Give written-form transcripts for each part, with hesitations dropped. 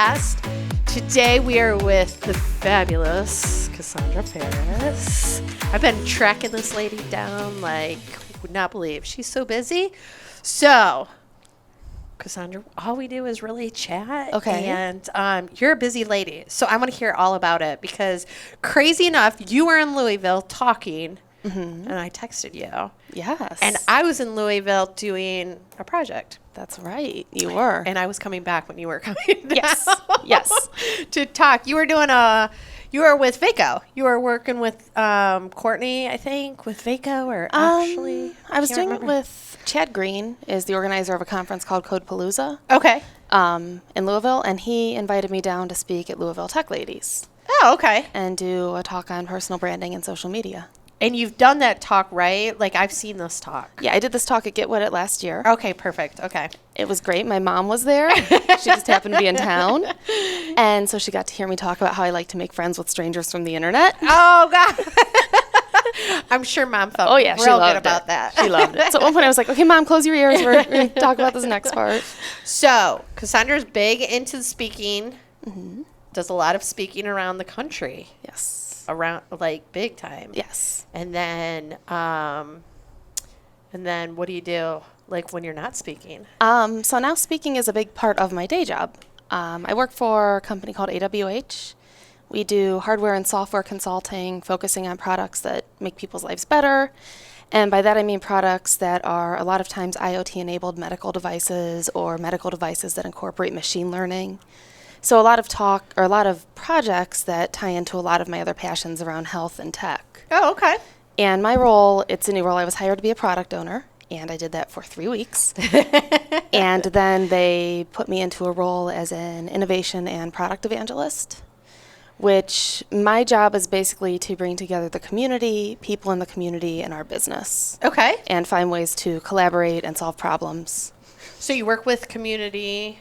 podcast. Today we are with the fabulous Cassandra Faris. I've been tracking this lady down like, would not believe. She's so busy. So, Cassandra, all we do is really chat. Okay. And you're a busy lady. So I want to hear all about it because crazy enough, you were in Louisville talking. Mm-hmm. And I texted you. Yes. And I was in Louisville doing a project. That's right. You were. And I was coming back when you were coming down. Yes. Yes. To talk. You were you were with Vaco. You were working with Courtney, I think, with Vaco or Ashley. I was doing it with Chad Green, is the organizer of a conference called Codepalooza. Okay. In Louisville, and he invited me down to speak at Louisville Tech Ladies. Oh, okay. And do a talk on personal branding and social media. And you've done that talk, right? Like, I've seen this talk. Yeah, I did this talk at Get With It last year. Okay, perfect. Okay. It was great. My mom was there. She just happened to be in town. And so she got to hear me talk about how I like to make friends with strangers from the internet. Oh, God. I'm sure Mom felt real good about that. She loved it. So at one point I was like, okay, Mom, close your ears. We're going to talk about this next part. So Cassandra's big into speaking. Mm-hmm. Does a lot of speaking around the country. Yes. Around, like, big time. Yes. And then what do you do, like, when you're not speaking? So now speaking is a big part of my day job. I work for a company called AWH. We do hardware and software consulting, focusing on products that make people's lives better. And by that I mean products that are a lot of times IoT-enabled medical devices or medical devices that incorporate machine learning. So a lot of projects that tie into a lot of my other passions around health and tech. Oh, okay. And my role, it's a new role. I was hired to be a product owner, and I did that for 3 weeks. And then they put me into a role as an innovation and product evangelist, which my job is basically to bring together the community, people in the community, and our business. Okay. And find ways to collaborate and solve problems. So you work with community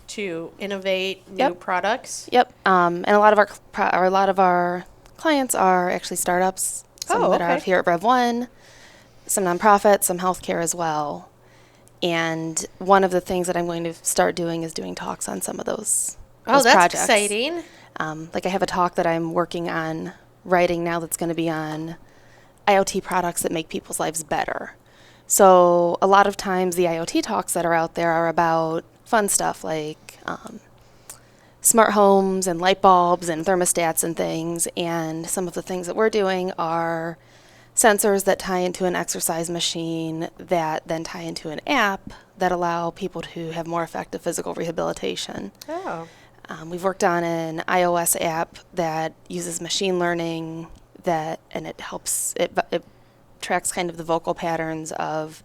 to innovate new products? Yep. And a lot of our clients are actually startups. Some that are out here at Rev 1, some nonprofits, some healthcare as well. And one of the things that I'm going to start doing is doing talks on some of those that's projects. Exciting. Like I have a talk that I'm working on writing now that's going to be on IoT products that make people's lives better. So a lot of times the IoT talks that are out there are about fun stuff like smart homes and light bulbs and thermostats and things. And some of the things that we're doing are sensors that tie into an exercise machine that then tie into an app that allow people to have more effective physical rehabilitation. Oh. We've worked on an iOS app that uses machine learning and it helps, it tracks kind of the vocal patterns of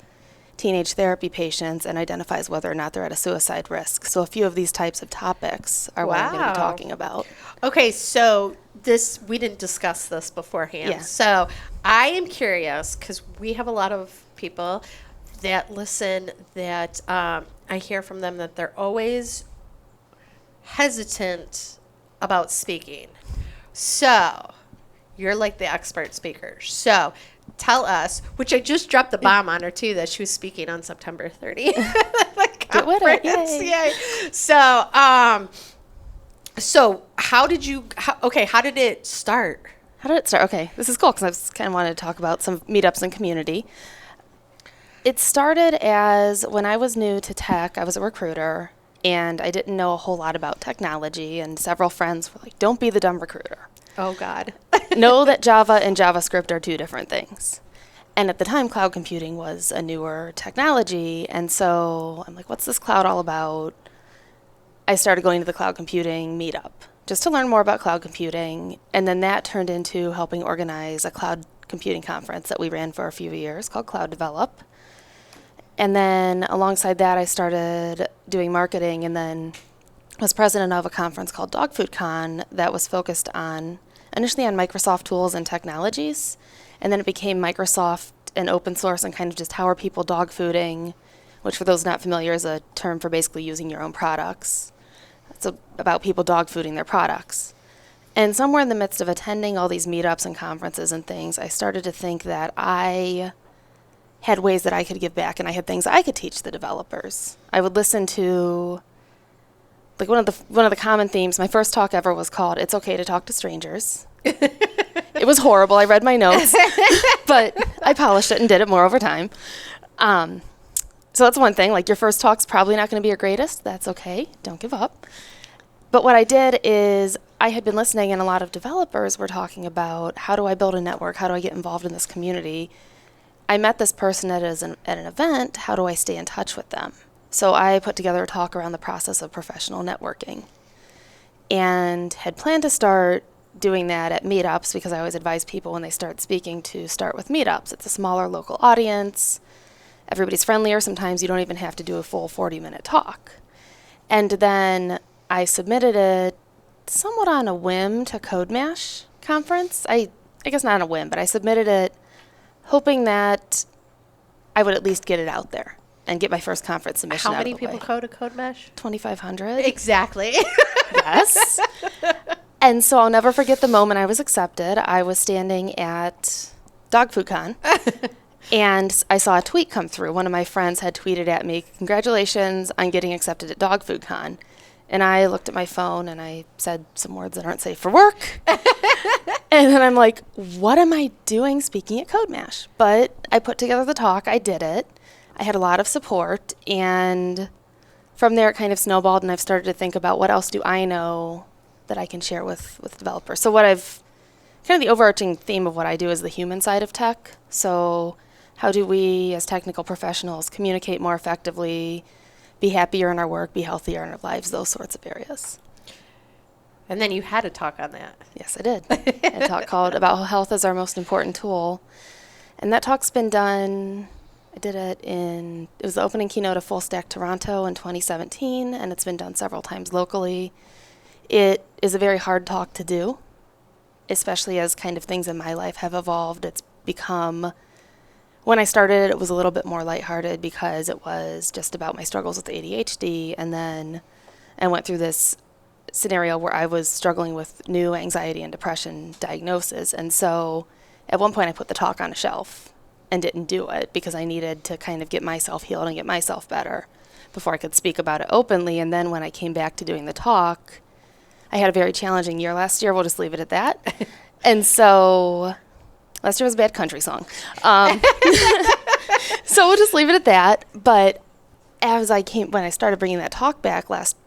teenage therapy patients and identifies whether or not they're at a suicide risk. So a few of these types of topics are what I'm going to be talking about. Okay, so we didn't discuss this beforehand. Yeah. So I am curious because we have a lot of people that listen that I hear from them that they're always hesitant about speaking. So you're like the expert speaker. So tell us, which I just dropped the bomb on her too, that she was speaking on September 30th. Get with it. Yay. So how did it start? Okay, this is cool because I just kind of wanted to talk about some meetups and community. It started as when I was new to tech, I was a recruiter, and I didn't know a whole lot about technology, and several friends were like, don't be the dumb recruiter. Oh, God. Know that Java and JavaScript are two different things. And at the time, cloud computing was a newer technology. And so I'm like, what's this cloud all about? I started going to the cloud computing meetup just to learn more about cloud computing. And then that turned into helping organize a cloud computing conference that we ran for a few years called Cloud Develop. And then alongside that, I started doing marketing and then was president of a conference called Dog Food Con that was focused initially on Microsoft tools and technologies, and then it became Microsoft and open source and kind of just how are people dog fooding, which for those not familiar is a term for basically using your own products. It's about people dog fooding their products. And somewhere in the midst of attending all these meetups and conferences and things, I started to think that I had ways that I could give back and I had things I could teach the developers. I would listen to like one of the common themes. My first talk ever was called "It's Okay to Talk to Strangers." It was horrible. I read my notes, but I polished it and did it more over time. So that's one thing. Like, your first talk's probably not going to be your greatest. That's okay. Don't give up. But what I did is I had been listening, and a lot of developers were talking about, how do I build a network? How do I get involved in this community? I met this person at an event. How do I stay in touch with them? So I put together a talk around the process of professional networking and had planned to start doing that at meetups, because I always advise people when they start speaking to start with meetups. It's a smaller local audience. Everybody's friendlier. Sometimes you don't even have to do a full 40-minute talk. And then I submitted it somewhat on a whim to CodeMash conference. I guess not on a whim, but I submitted it hoping that I would at least get it out there and get my first conference submission. How many people code a CodeMash? 2,500. Exactly. Yes. And so I'll never forget the moment I was accepted. I was standing at Dog Food Con, and I saw a tweet come through. One of my friends had tweeted at me, "Congratulations on getting accepted at Dog Food Con." And I looked at my phone and I said some words that aren't safe for work. And then I'm like, what am I doing speaking at CodeMash? But I put together the talk. I did it. I had a lot of support. And from there, it kind of snowballed. And I've started to think about, what else do I know that I can share with developers? So kind of the overarching theme of what I do is the human side of tech. So how do we, as technical professionals, communicate more effectively, be happier in our work, be healthier in our lives, those sorts of areas. And then you had a talk on that. Yes, I did. A talk called About How Health is Our Most Important Tool. And that talk's been done, I did it was the opening keynote of Full Stack Toronto in 2017, and it's been done several times locally. It is a very hard talk to do, especially as kind of things in my life have evolved. It's become, when I started, it was a little bit more lighthearted because it was just about my struggles with ADHD, and then I went through this scenario where I was struggling with new anxiety and depression diagnosis. And so at one point I put the talk on a shelf and didn't do it because I needed to kind of get myself healed and get myself better before I could speak about it openly. And then when I came back to doing the talk, I had a very challenging year last year. We'll just leave it at that. And so last year was a bad country song. So we'll just leave it at that. But when I started bringing that talk back last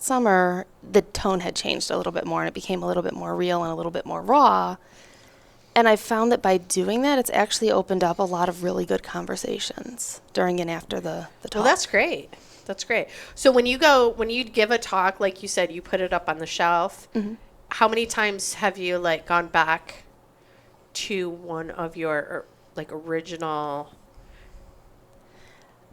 summer, the tone had changed a little bit more, and it became a little bit more real and a little bit more raw. And I found that by doing that, it's actually opened up a lot of really good conversations during and after the talk. Well, that's great. That's great. So when you give a talk, like you said, you put it up on the shelf. Mm-hmm. How many times have you gone back to one of your original?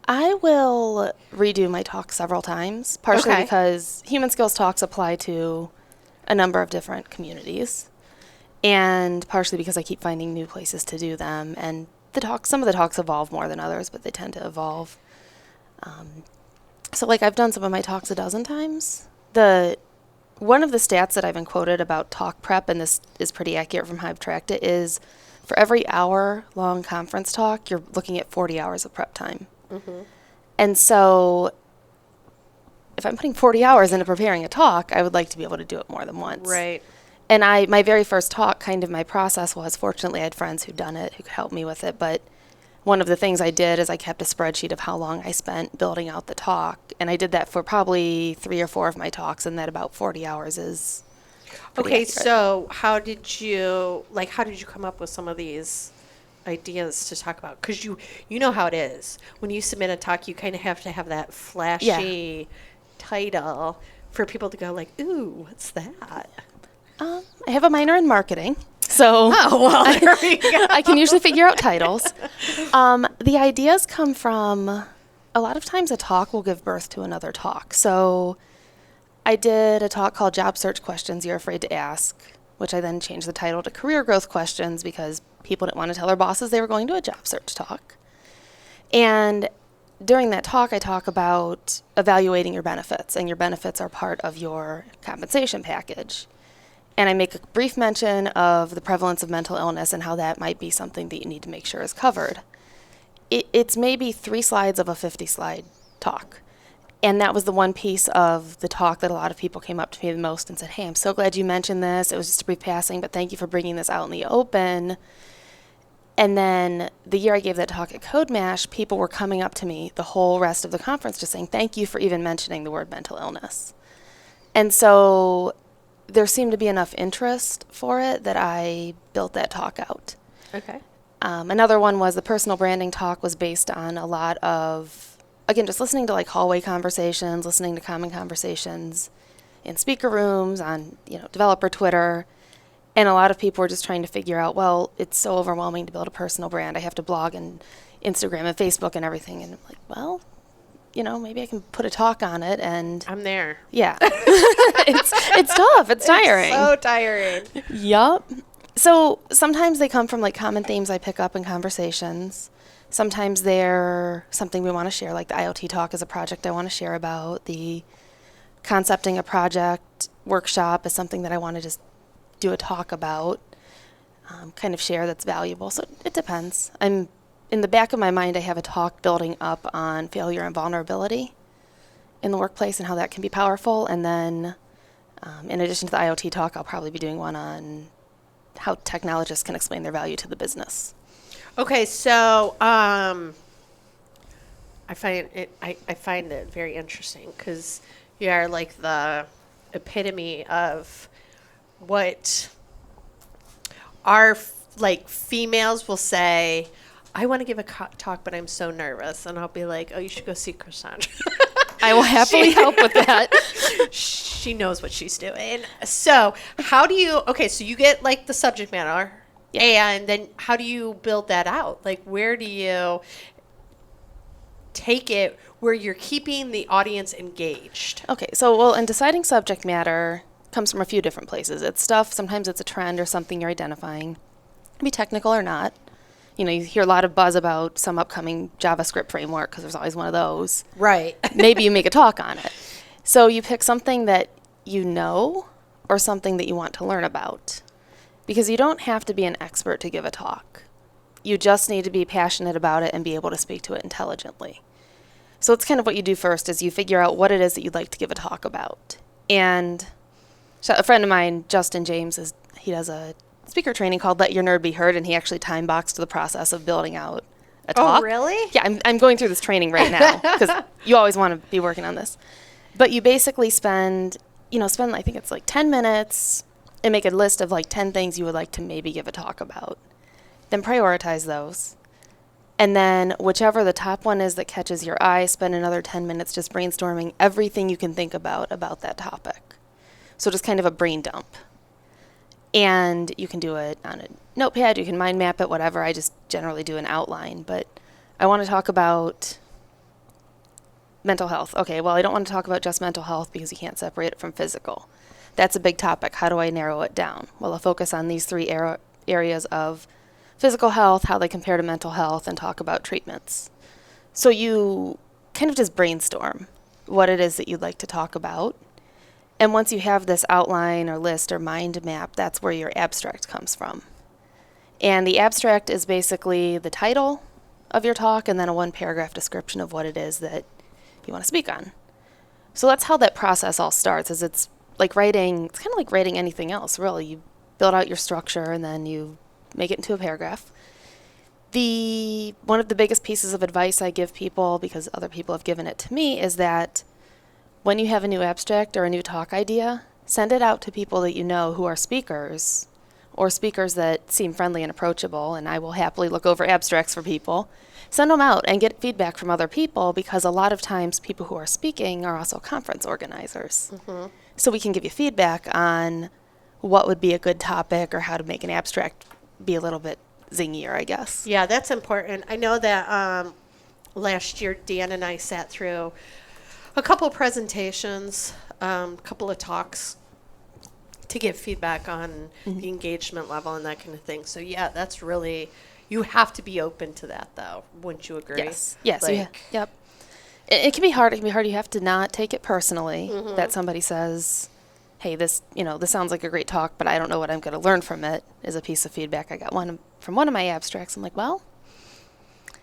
I will redo my talk several times, partially because human skills talks apply to a number of different communities, and partially because I keep finding new places to do them. And some of the talks evolve more than others, but they tend to evolve. So I've done some of my talks a dozen times. One of the stats that I've been quoted about talk prep, and this is pretty accurate from how I've tracked it, is for every hour-long conference talk, you're looking at 40 hours of prep time. Mm-hmm. And so if I'm putting 40 hours into preparing a talk, I would like to be able to do it more than once. Right. And my very first talk, kind of my process was, fortunately I had friends who'd done it, who could help me with it, but one of the things I did is I kept a spreadsheet of how long I spent building out the talk, and I did that for probably 3 or 4 of my talks, and that about 40 hours is okay. accurate. So how did you come up with some of these ideas to talk about? Because you know how it is when you submit a talk, you kind of have to have that flashy title for people to go ooh, what's that? I have a minor in marketing, so there we go. I can usually figure out titles. The ideas come from, a lot of times a talk will give birth to another talk. So I did a talk called Job Search Questions You're Afraid to Ask, which I then changed the title to Career Growth Questions because people didn't want to tell their bosses they were going to a job search talk. And during that talk, I talk about evaluating your benefits, and your benefits are part of your compensation package. And I make a brief mention of the prevalence of mental illness and how that might be something that you need to make sure is covered. It's maybe 3 slides of a 50-slide talk. And that was the one piece of the talk that a lot of people came up to me the most and said, hey, I'm so glad you mentioned this. It was just a brief passing, but thank you for bringing this out in the open. And then the year I gave that talk at CodeMash, people were coming up to me the whole rest of the conference just saying, thank you for even mentioning the word mental illness. And so there seemed to be enough interest for it that I built that talk out. Okay. Another one was the personal branding talk was based on a lot of, again, just listening to like hallway conversations, listening to common conversations in speaker rooms, on, developer Twitter. And a lot of people were just trying to figure out, well, it's so overwhelming to build a personal brand. I have to blog and Instagram and Facebook and everything. And I'm like, well, maybe I can put a talk on it. And I'm there. yeah, it's tough. It's tiring. It's so tiring. Yup. So sometimes they come from like common themes I pick up in conversations. Sometimes they're something we want to share, like the IoT talk is a project I want to share about. The concepting a project workshop is something that I want to just do a talk about, kind of share that's valuable. So it depends. In the back of my mind, I have a talk building up on failure and vulnerability in the workplace and how that can be powerful. And then in addition to the IoT talk, I'll probably be doing one on how technologists can explain their value to the business. Okay, so I find it very interesting because you are like the epitome of what our like females will say. I want to give a talk, but I'm so nervous, and I'll be like, "Oh, you should go see Cassandra." I will happily help with that. She knows what she's doing. So, how do you? Okay, so you get like the subject matter, and then how do you build that out? Like, where do you take it where you're keeping the audience engaged? Okay, so in deciding subject matter comes from a few different places. It's stuff, sometimes it's a trend or something you're identifying. It can be technical or not. You hear a lot of buzz about some upcoming JavaScript framework because there's always one of those. Right. Maybe you make a talk on it. So you pick something that you know or something that you want to learn about. Because you don't have to be an expert to give a talk. You just need to be passionate about it and be able to speak to it intelligently. So it's kind of what you do first is you figure out what it is that you'd like to give a talk about. And so a friend of mine, Justin James, he does a speaker training called Let Your Nerd Be Heard, and he actually time-boxed the process of building out a talk. Oh, really? Yeah, I'm going through this training right now because you always want to be working on this. But you basically spend I think it's like 10 minutes and make a list of like 10 things you would like to maybe give a talk about. Then prioritize those. And then whichever the top one is that catches your eye, spend another 10 minutes just brainstorming everything you can think about that topic. So just kind of a brain dump. And you can do it on a notepad, you can mind map it, whatever. I just generally do an outline. But I want to talk about mental health. Okay, well, I don't want to talk about just mental health because you can't separate it from physical. That's a big topic. How do I narrow it down? Well, I'll focus on these three areas of physical health, how they compare to mental health, and talk about treatments. So you kind of just brainstorm what it is that you'd like to talk about. And once you have this outline or list or mind map, that's where your abstract comes from. And the abstract is basically the title of your talk and then a one-paragraph description of what it is that you want to speak on. So that's how that process all starts, is it's kind of like writing anything else, really. You build out your structure and then you make it into a paragraph. One of the biggest pieces of advice I give people, because other people have given it to me, is that when you have a new abstract or a new talk idea, send it out to people that you know who are speakers or speakers that seem friendly and approachable, and I will happily look over abstracts for people. Send them out and get feedback from other people, because a lot of times people who are speaking are also conference organizers. Mm-hmm. So we can give you feedback on what would be a good topic or how to make an abstract be a little bit zingier, I guess. Yeah, that's important. I know that last year Dan and I sat through a couple of presentations, a couple of talks to give feedback on the engagement level and that kind of thing. So yeah, that's really, you have to be open to that though. Wouldn't you agree? Yes. Yep. It can be hard. You have to not take it personally that somebody says, hey, this sounds like a great talk, but I don't know what I'm going to learn from it, is a piece of feedback. I got one from one of my abstracts. I'm like, well,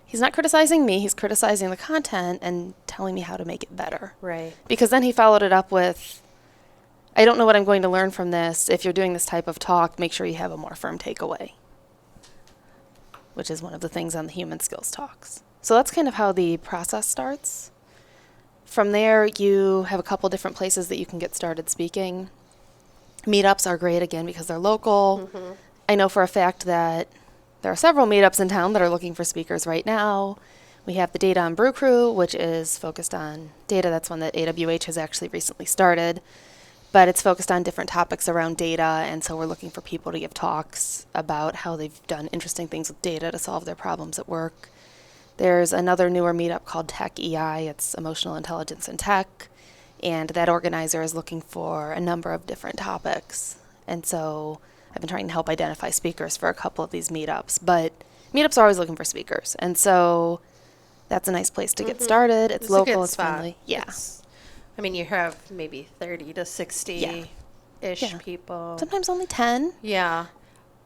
he's not criticizing me, he's criticizing the content and telling me how to make it better. Right. Because then he followed it up with, I don't know what I'm going to learn from this. If you're doing this type of talk, make sure you have a more firm takeaway, which is one of the things on the human skills talks. So that's kind of how the process starts. From there, you have a couple different places that you can get started speaking. Meetups are great, again, because they're local. Mm-hmm. I know for a fact that there are several meetups in town that are looking for speakers right now. We have the Data on Brew Crew, which is focused on data. That's one that AWH has actually recently started. But it's focused on different topics around data, and so we're looking for people to give talks about how they've done interesting things with data to solve their problems at work. There's another newer meetup called Tech EI. It's Emotional Intelligence in Tech, and that organizer is looking for a number of different topics. And so I've been trying to help identify speakers for a couple of these meetups, but meetups are always looking for speakers, and so that's a nice place to get started. It's local, it's friendly. Yeah. I mean, you have maybe 30 to 60-ish people. Sometimes only 10. Yeah.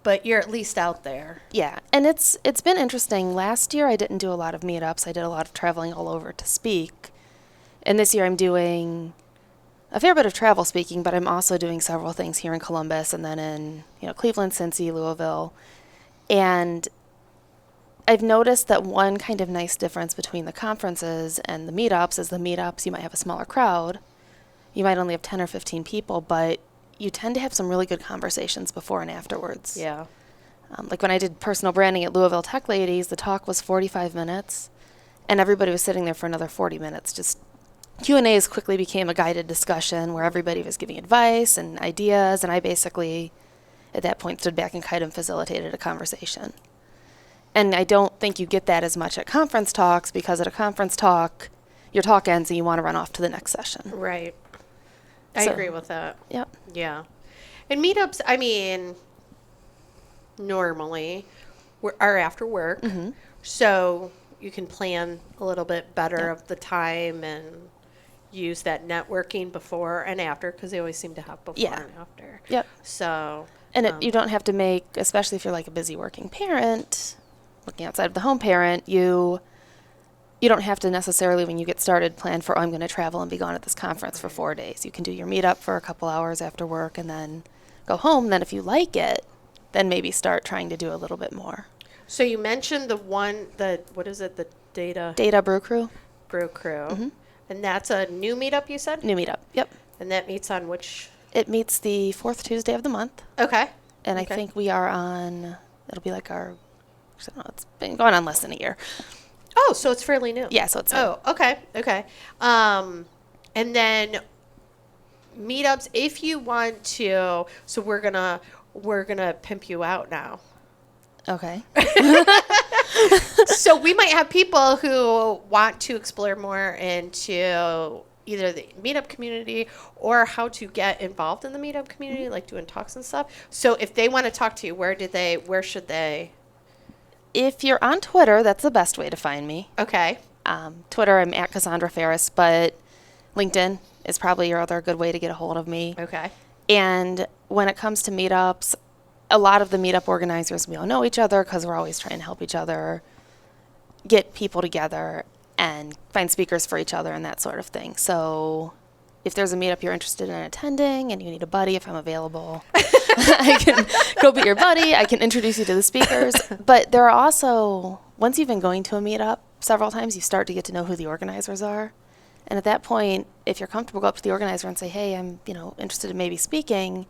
But you're at least out there. Yeah, and it's been interesting. Last year I didn't do a lot of meetups. I did a lot of traveling all over to speak. And this year I'm doing a fair bit of travel speaking, but I'm also doing several things here in Columbus and then in, Cleveland, Cincy, Louisville. And I've noticed that one kind of nice difference between the conferences and the meetups is the meetups, you might have a smaller crowd. You might only have 10 or 15 people, but you tend to have some really good conversations before and afterwards. Yeah. Like when I did personal branding at Louisville Tech Ladies, the talk was 45 minutes, and everybody was sitting there for another 40 minutes. Just Q&As quickly became a guided discussion where everybody was giving advice and ideas, and I basically, at that point, stood back and kind of facilitated a conversation. And I don't think you get that as much at conference talks, because at a conference talk, your talk ends and you want to run off to the next session. Right. I agree with that. Yep. Yeah. And meetups, I mean, normally are after work. Mm-hmm. So you can plan a little bit better of the time and use that networking before and after, because they always seem to have before and after. Yep. So. And you don't have to make, especially if you're like a busy working parent, working outside of the home parent, you don't have to necessarily, when you get started, plan for, I'm going to travel and be gone at this conference for 4 days. You can do your meetup for a couple hours after work and then go home. Then if you like it, then maybe start trying to do a little bit more. So you mentioned what is it, the Data Brew Crew. Brew Crew. Mm-hmm. And that's a new meetup, you said? New meetup, yep. And that meets on which? It meets the 4th Tuesday of the month. Okay. And I think we are on, it'll be like our, I don't know, it's been going on less than a year. Oh, so it's fairly new. Yeah, so it's Oh, okay. And then meetups, if you want to, so we're gonna pimp you out now. Okay. So we might have people who want to explore more into either the meetup community or how to get involved in the meetup community, like doing talks and stuff. So if they want to talk to you, where should they? If you're on Twitter, that's the best way to find me. Okay. Twitter, I'm at Cassandra Faris, but LinkedIn is probably your other good way to get a hold of me. Okay. And when it comes to meetups, a lot of the meetup organizers, we all know each other because we're always trying to help each other get people together and find speakers for each other and that sort of thing. So if there's a meetup you're interested in attending and you need a buddy, if I'm available, I can go be your buddy. I can introduce you to the speakers. But there are also, once you've been going to a meetup several times, you start to get to know who the organizers are. And at that point, if you're comfortable, go up to the organizer and say, hey, I'm interested in maybe speaking.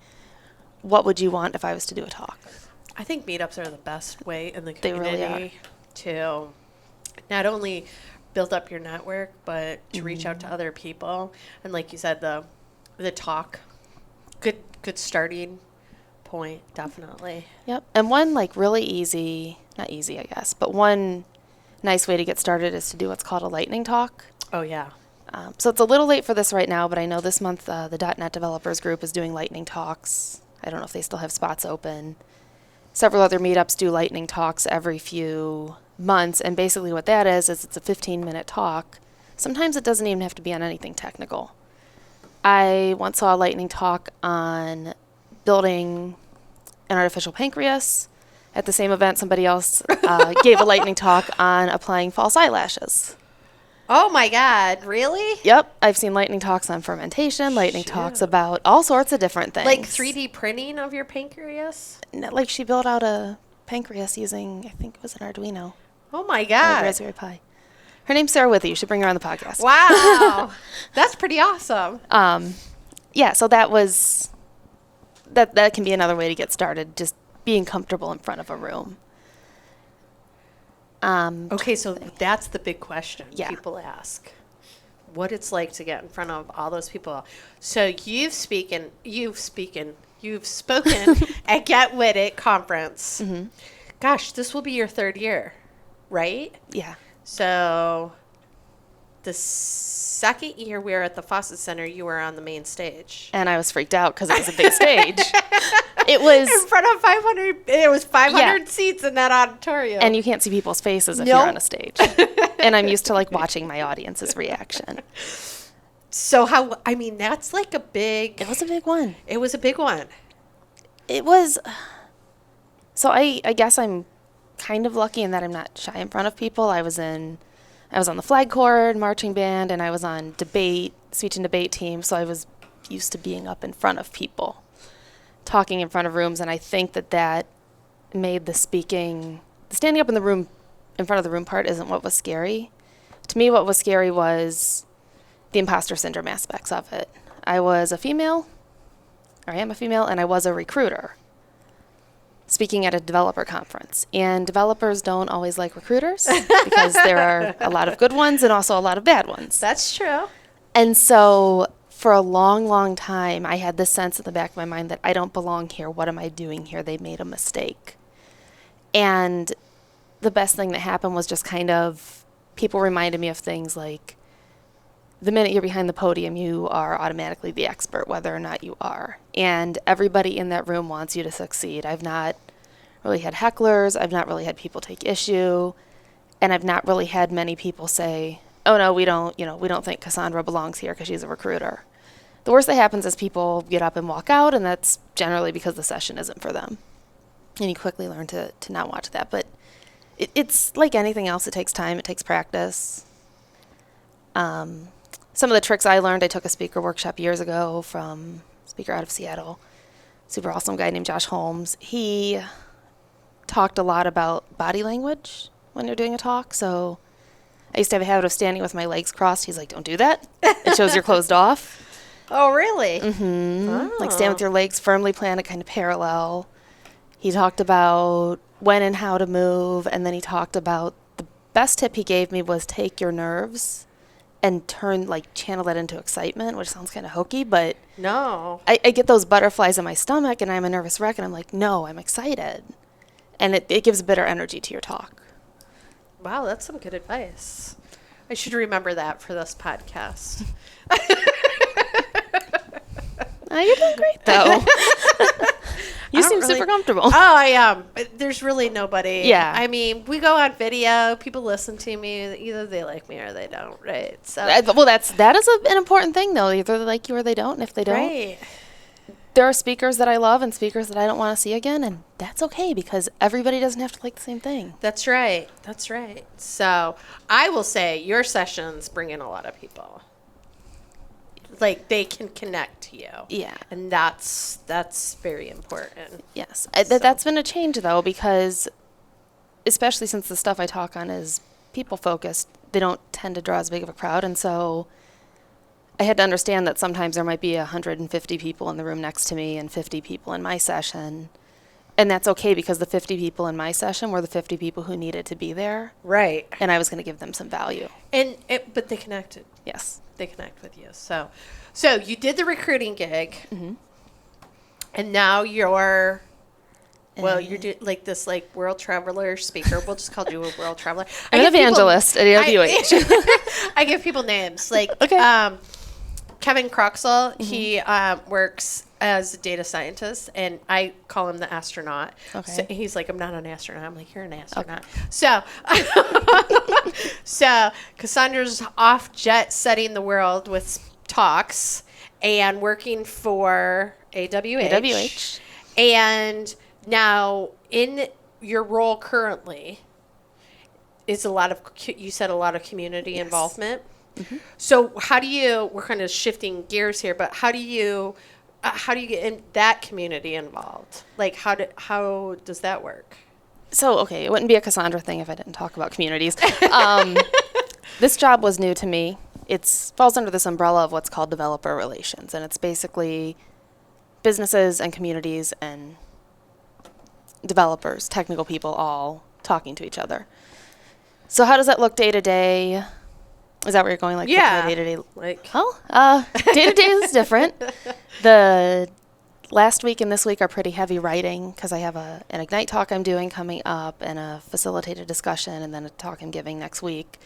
What would you want if I was to do a talk? I think meetups are the best way in the They really community to not only build up your network, but to reach out to other people. And like you said, the talk, good starting point, definitely. Yep. And one really easy, not easy, I guess, but one nice way to get started is to do what's called a lightning talk. Oh, yeah. So it's a little late for this right now, but I know this month the .NET Developers Group is doing lightning talks. I don't know if they still have spots open. Several other meetups do lightning talks every few months, and basically what that is it's a 15-minute talk. Sometimes it doesn't even have to be on anything technical. I once saw a lightning talk on building an artificial pancreas, At the same event, somebody else gave a lightning talk on applying false eyelashes. Oh my God, really? Yep, I've seen lightning talks on fermentation, lightning talks about all sorts of different things. Like 3D printing of your pancreas? No, like she built out a pancreas using, I think it was an Arduino. Oh my Or a God. Raspberry Pi. Her name's Sarah Withy. You should bring her on the podcast. Wow. That's pretty awesome. Yeah, so that was, that can be another way to get started, just being comfortable in front of a room. Okay, so that's the big question people ask. What it's like to get in front of all those people. So you've spoken at Get With It conference. Mm-hmm. Gosh, this will be your 3rd year, right? Yeah. So the 2nd year we were at the Fawcett Center, you were on the main stage. And I was freaked out because it was a big stage. It was in front of 500. It was 500 seats in that auditorium. And you can't see people's faces if you're on a stage. And I'm used to like watching my audience's reaction. So that's like a big. It was a big one. It was a big one. It was. So I guess I'm kind of lucky in that I'm not shy in front of people. I was on the flag corps, marching band, and I was on speech and debate team. So I was used to being up in front of people, talking in front of rooms, and I think that made the standing up in front of the room part isn't what was scary. To me, what was scary was the imposter syndrome aspects of it. I was a female, or I am a female, and I was a recruiter speaking at a developer conference. And developers don't always like recruiters because there are a lot of good ones and also a lot of bad ones. That's true. And so for a long, long time, I had this sense in the back of my mind that I don't belong here. What am I doing here? They made a mistake. And the best thing that happened was just kind of people reminded me of things like the minute you're behind the podium, you are automatically the expert, whether or not you are. And everybody in that room wants you to succeed. I've not really had hecklers. I've not really had people take issue. And I've not really had many people say, oh, no, we don't think Cassandra belongs here because she's a recruiter. The worst that happens is people get up and walk out, and that's generally because the session isn't for them. And you quickly learn to not watch that. But it's like anything else. It takes time. It takes practice. Some of the tricks I learned, I took a speaker workshop years ago from a speaker out of Seattle, super awesome guy named Josh Holmes. He talked a lot about body language when you're doing a talk. So I used to have a habit of standing with my legs crossed. He's like, don't do that. It shows you're closed off. Oh, really? Mm-hmm. Oh. Like stand with your legs firmly planted, kind of parallel. He talked about when and how to move. And then he talked about the best tip he gave me was take your nerves and channel that into excitement, which sounds kind of hokey, but no. I get those butterflies in my stomach and I'm a nervous wreck and I'm like, no, I'm excited. And it gives a better energy to your talk. Wow, that's some good advice. I should remember that for this podcast. You're doing great, though. You seem super comfortable. Oh, I am. There's really nobody. Yeah. I mean, we go on video. People listen to me. Either they like me or they don't, right? So. Well, that is an important thing, though. Either they like you or they don't. And if they don't, right. There are speakers that I love and speakers that I don't want to see again, and that's okay because everybody doesn't have to like the same thing. That's right. That's right. So I will say your sessions bring in a lot of people. Like they can connect to you. Yeah. And that's very important. Yes. That's been a change, though, because especially since the stuff I talk on is people-focused, they don't tend to draw as big of a crowd, and so I had to understand that sometimes there might be 150 people in the room next to me and 50 people in my session. And that's okay because the 50 people in my session were the 50 people who needed to be there. Right. And I was going to give them some value. But they connected. Yes. They connect with you. So you did the recruiting gig. Mm-hmm. And now you're like this like world traveler speaker. We'll just call you a world traveler. I'm an evangelist at AWH. I give people names. Like okay. Kevin Croxall, mm-hmm. He works as a data scientist, and I call him the astronaut. Okay. So he's like, I'm not an astronaut. I'm like, you're an astronaut. Okay. So Cassandra's off jet setting the world with talks and working for AWH. And now in your role currently is you said a lot of community involvement. Mm-hmm. So we're kind of shifting gears here, but how do you get in that community involved? Like, how does that work? So, okay, it wouldn't be a Cassandra thing if I didn't talk about communities. This job was new to me. It falls under this umbrella of what's called developer relations, and it's basically businesses and communities and developers, technical people, all talking to each other. So how does that look day to day? Is that where you're going? Like, yeah, day to day. Like, day to day is different. The last week and this week are pretty heavy writing because I have an Ignite talk I'm doing coming up and a facilitated discussion and then a talk I'm giving next week.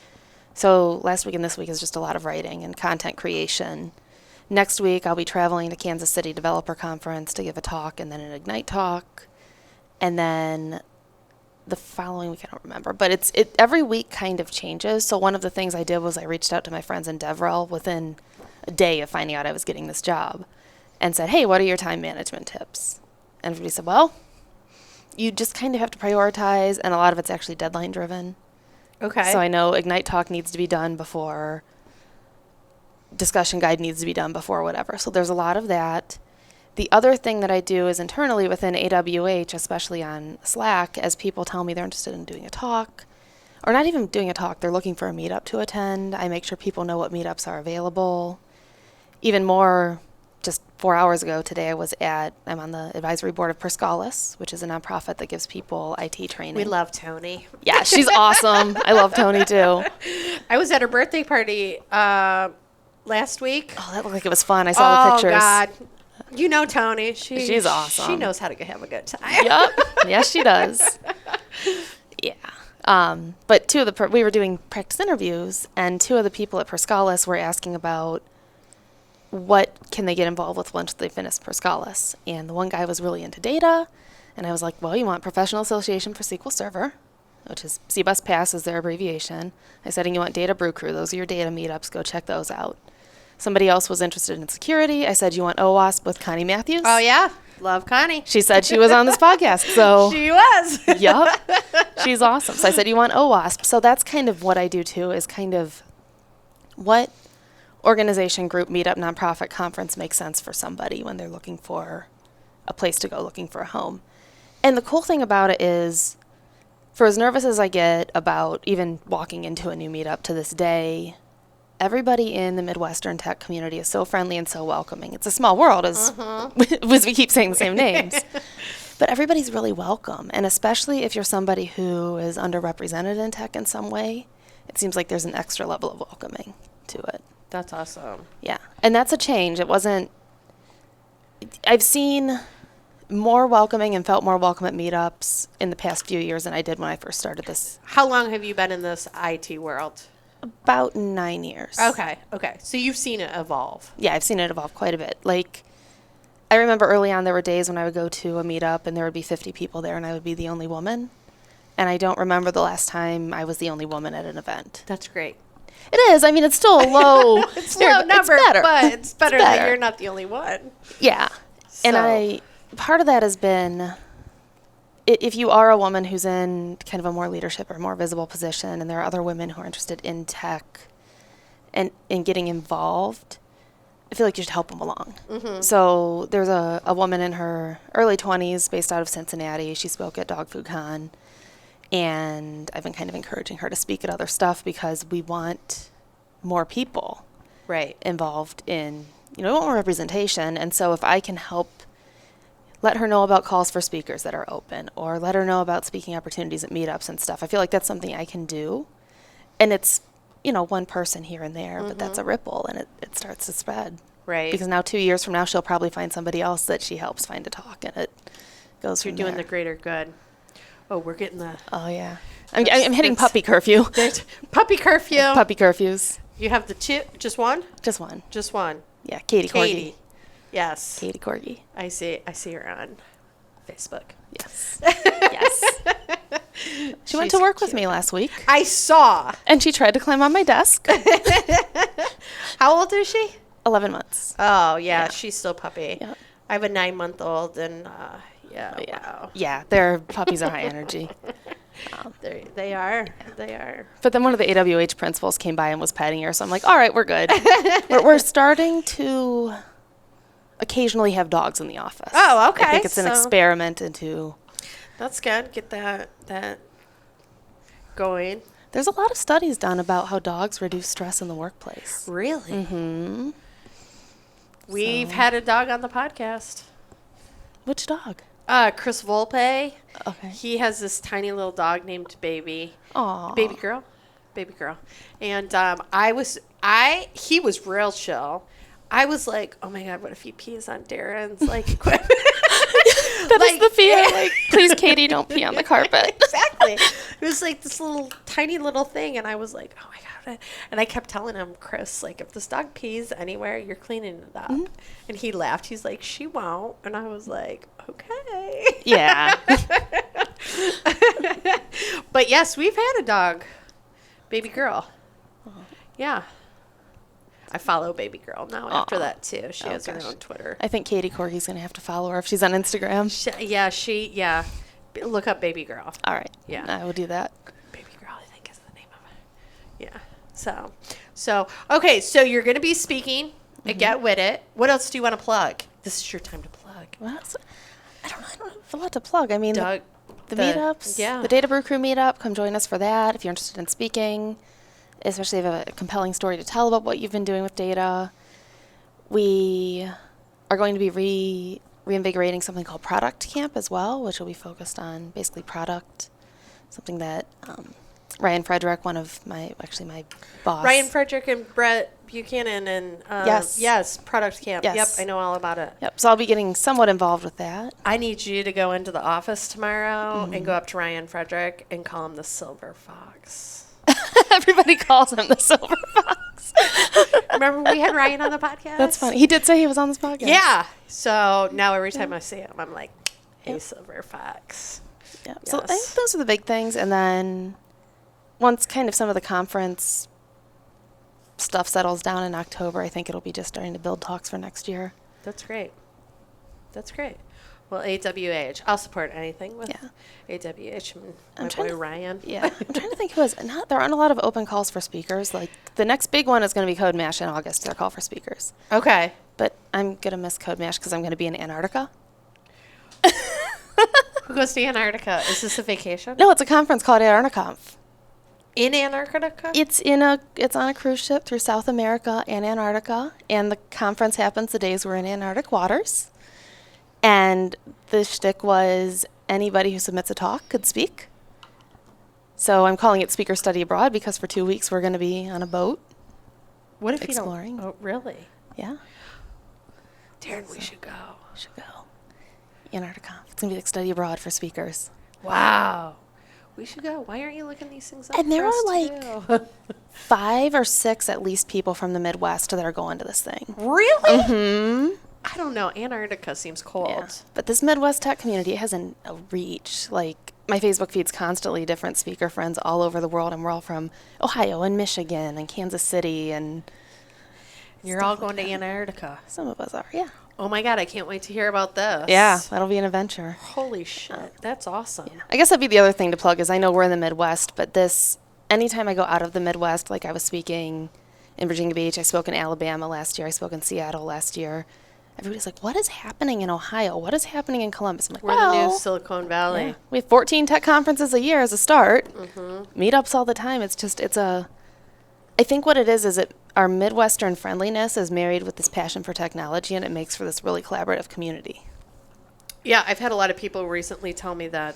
So last week and this week is just a lot of writing and content creation. Next week I'll be traveling to Kansas City Developer Conference to give a talk and then an Ignite talk. And then the following week, I don't remember, but every week kind of changes. So one of the things I did was I reached out to my friends in DevRel within a day of finding out I was getting this job and said, hey, what are your time management tips? And everybody said, well, you just kind of have to prioritize, and a lot of it's actually deadline driven. Okay. So I know Ignite talk needs to be done before, discussion guide needs to be done before, whatever. So there's a lot of that. The other thing that I do is internally within AWH, especially on Slack, as people tell me they're interested in doing a talk, or not even doing a talk, they're looking for a meetup to attend. I make sure people know what meetups are available. Even more, just 4 hours ago today, I'm on the advisory board of Perscalis, which is a nonprofit that gives people IT training. We love Tony. Yeah, she's awesome. I love Tony too. I was at her birthday party last week. Oh, that looked like it was fun. I saw the pictures. Oh, God. You know Tony. She's awesome. She knows how to have a good time. Yep. Yes, she does. Yeah. But we were doing practice interviews, and two of the people at Perscalis were asking about what can they get involved with once they finish Perscalis. And the one guy was really into data, and I was like, well, you want Professional Association for SQL Server, which is CBUS Pass is their abbreviation. I said, and you want Data Brew Crew. Those are your data meetups. Go check those out. Somebody else was interested in security. I said, you want OWASP with Connie Matthews? Oh, yeah. Love Connie. She said she was on this podcast. So she was. Yep. She's awesome. So I said, you want OWASP? So that's kind of what I do, too, is kind of what organization, group, meetup, nonprofit, conference makes sense for somebody when they're looking for a place to go, looking for a home. And the cool thing about it is, for as nervous as I get about even walking into a new meetup to this day, everybody in the Midwestern tech community is so friendly and so welcoming. It's a small world, as we keep saying the same names. But everybody's really welcome. And especially if you're somebody who is underrepresented in tech in some way, it seems like there's an extra level of welcoming to it. That's awesome. Yeah. And that's a change. I've seen more welcoming and felt more welcome at meetups in the past few years than I did when I first started this. How long have you been in this IT world? About 9 years. Okay. So you've seen it evolve. Yeah, I've seen it evolve quite a bit. Like, I remember early on there were days when I would go to a meetup and there would be 50 people there and I would be the only woman. And I don't remember the last time I was the only woman at an event. That's great. It is. I mean, it's still a low, it's low number, it's better. But it's better that you're not the only one. Yeah. So. And part of that has been, if you are a woman who's in kind of a more leadership or more visible position, and there are other women who are interested in tech and in getting involved, I feel like you should help them along. Mm-hmm. So there's a woman in her early 20s based out of Cincinnati. She spoke at Dog Food Con. And I've been kind of encouraging her to speak at other stuff because we want more people involved in, we want more representation. And so if I can help let her know about calls for speakers that are open or let her know about speaking opportunities at meetups and stuff, I feel like that's something I can do. And it's, one person here and there, but that's a ripple and it starts to spread. Right. Because now 2 years from now, she'll probably find somebody else that she helps find a talk and it goes from You're doing there. the greater good. Oh, we're getting the... Oh, yeah. I'm hitting puppy curfew. Puppy curfew. Puppy curfews. You have the just one? Just one. Just one. Yeah, Katie Corgi. Yes. Katie Corgi. I see her on Facebook. Yes. Yes. She went to work with me last week. I saw. And she tried to climb on my desk. How old is she? 11 months. Oh, yeah. She's still puppy. Yep. I have a 9-month-old, and Yeah. But yeah. Wow. Yeah, their puppies are high energy. They are. They are. But then one of the AWH principals came by and was petting her, so I'm like, all right, we're good. we're starting to occasionally have dogs in the office. Oh, okay. I think it's an So- experiment into... That's good. Get that going. There's a lot of studies done about how dogs reduce stress in the workplace. Really? Mm-hmm. We've had a dog on the podcast. Which dog? Chris Volpe. Okay. He has this tiny little dog named Baby. Aw. Baby girl. And he was real chill. I was like, oh my God, what if he pees on Darren's equipment? That is the fear. Like, please, Katie, don't pee on the carpet. Exactly. It was like this little tiny little thing, and I was like, oh my God. And I kept telling him, Chris, if this dog pees anywhere, you're cleaning it up. Mm-hmm. And he laughed. He's like, she won't. And I was like, okay. Yeah. But yes, we've had a dog. Baby girl. Yeah. I follow Baby Girl now after that, too. She has her gosh. own Twitter. I think Katie Corky's going to have to follow her if she's on Instagram. Yeah. Look up Baby Girl. All right. Yeah. I will do that. Baby Girl, I think is the name of it. Yeah. So okay, so you're going to be speaking at Get With It. What else do you want to plug? This is your time to plug. Well, I don't have a lot to plug. I mean, Doug, the meetups, yeah. the Data Brew Crew meetup, come join us for that if you're interested in speaking, especially if you have a compelling story to tell about what you've been doing with data. We are going to be reinvigorating something called Product Camp as well, which will be focused on basically product, something that Ryan Frederick, my boss. Ryan Frederick and Brett Buchanan and yes, Product Camp. Yes. Yep, I know all about it. Yep, so I'll be getting somewhat involved with that. I need you to go into the office tomorrow and go up to Ryan Frederick and call him the Silver Fox. Everybody calls him the Silver Fox. Remember we had Ryan on the podcast? That's funny. He did say he was on this podcast. Yeah. So now every time I see him, I'm like, hey, Silver Fox. Yeah. So I think Yes. those are the big things. And then once kind of some of the conference stuff settles down in October, I think it'll be just starting to build talks for next year. That's great. Well, AWH, I'll support anything with Yeah. AWH. I'm My trying boy to- Ryan. Yeah. I'm trying to think who is. There aren't a lot of open calls for speakers. Like the next big one is going to be Code Mash in August, their call for speakers. Okay. But I'm going to miss Code Mash because I'm going to be in Antarctica. Who goes to Antarctica? Is this a vacation? No, it's a conference called AntarctiConf. In Antarctica? It's on a cruise ship through South America and Antarctica, and the conference happens the days we're in Antarctic waters. And the shtick was anybody who submits a talk could speak. So I'm calling it Speaker Study Abroad because for 2 weeks we're going to be on a boat. What if exploring. you don't? Oh, really? Yeah, Darren, we should go. should go. AntarctiConf. It's going to be like study abroad for speakers. Wow. We should go. Why aren't you looking these things up? And there for us are, to do? 5 or 6 at least people from the Midwest that are going to this thing. Really? Hmm. I don't know. Antarctica seems cold. Yeah. But this Midwest tech community has a reach. Like, my Facebook feed's constantly different speaker friends all over the world, and we're all from Ohio and Michigan and Kansas City, and You're all going to Antarctica. some of us are, yeah. Oh my God, I can't wait to hear about this. Yeah, that'll be an adventure. Holy shit. That's awesome. I guess that'd be the other thing to plug is I know we're in the Midwest, but anytime I go out of the Midwest, like I was speaking in Virginia Beach, I spoke in Alabama last year, I spoke in Seattle last year. Everybody's like, what is happening in Ohio? What is happening in Columbus? I'm like, We're the new Silicon Valley. yeah. We have 14 tech conferences a year as a start. Mm-hmm. Meetups all the time. I think what it is our Midwestern friendliness is married with this passion for technology, and it makes for this really collaborative community. Yeah, I've had a lot of people recently tell me that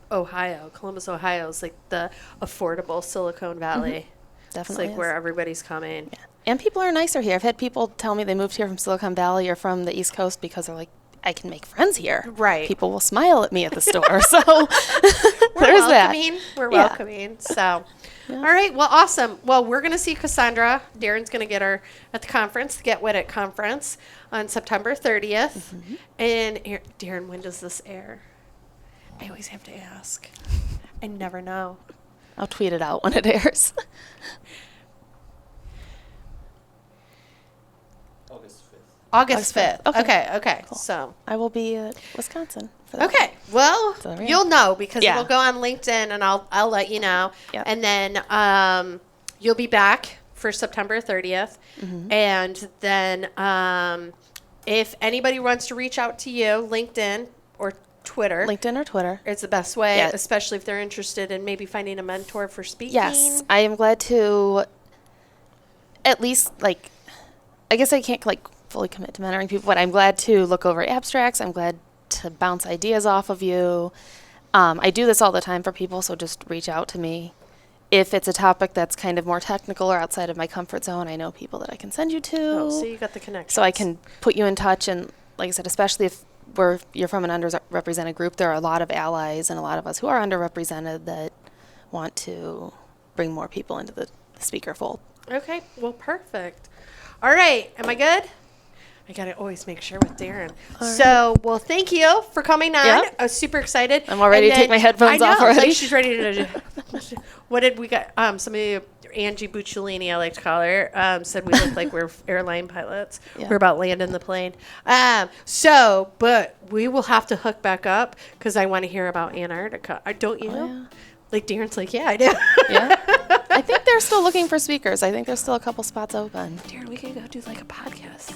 Columbus, Ohio is like the affordable Silicon Valley. Definitely. It's like where everybody's coming. Yeah. And people are nicer here. I've had people tell me they moved here from Silicon Valley or from the East Coast because they're like, I can make friends here. Right. People will smile at me at the store. So We're there's that. welcoming. We're Yeah. welcoming. So, Yeah. all right. Well, awesome. Well, we're going to see Cassandra. Darren's going to get her at the conference, the Get With It conference on September 30th. Mm-hmm. And Darren, when does this air? I always have to ask. I never know. I'll tweet it out when it airs. August 5th. Okay. Okay. Cool. So I will be at Wisconsin for that. okay. Well, So there we you'll know because Yeah. it'll go on LinkedIn, and I'll let you know. Yep. And then you'll be back for September 30th, and then if anybody wants to reach out to you, LinkedIn or Twitter. LinkedIn or Twitter. It's the best way, Yeah. especially if they're interested in maybe finding a mentor for speaking. Yes, I am glad to at least, like, I guess I can't, like, fully commit to mentoring people, but I'm glad to look over abstracts. I'm glad to bounce ideas off of you. I do this all the time for people, so just reach out to me. If it's a topic that's kind of more technical or outside of my comfort zone, I know people that I can send you to. Oh, so you got the connection. So I can put you in touch, and like I said, especially if you're from an underrepresented group, there are a lot of allies and a lot of us who are underrepresented that want to bring more people into the speaker fold. Okay, well, perfect. All right, am I good? I got to always make sure with Darren. So, well, thank you for coming on. Yeah. I was super excited. I'm all ready to take my headphones off already. Like she's ready to. What did we got? Somebody, Angie Bucciolini, I like to call her, said we look like we're airline pilots. Yeah. We're about landing the plane. But we will have to hook back up because I want to hear about Antarctica. Don't you? Yeah. Like Darren's like, yeah, I do. Yeah. I think they're still looking for speakers. I think there's still a couple spots open. Darren, we could go do like a podcast.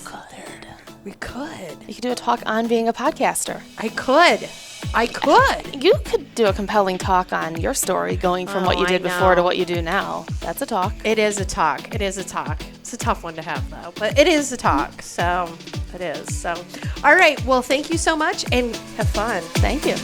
We could. You could do a talk on being a podcaster. I could. You could do a compelling talk on your story going from what you did before to what you do now. That's a talk. It is a talk. It's a tough one to have, though. But it is a talk. So it is. So, all right. Well, thank you so much and have fun. Thank you.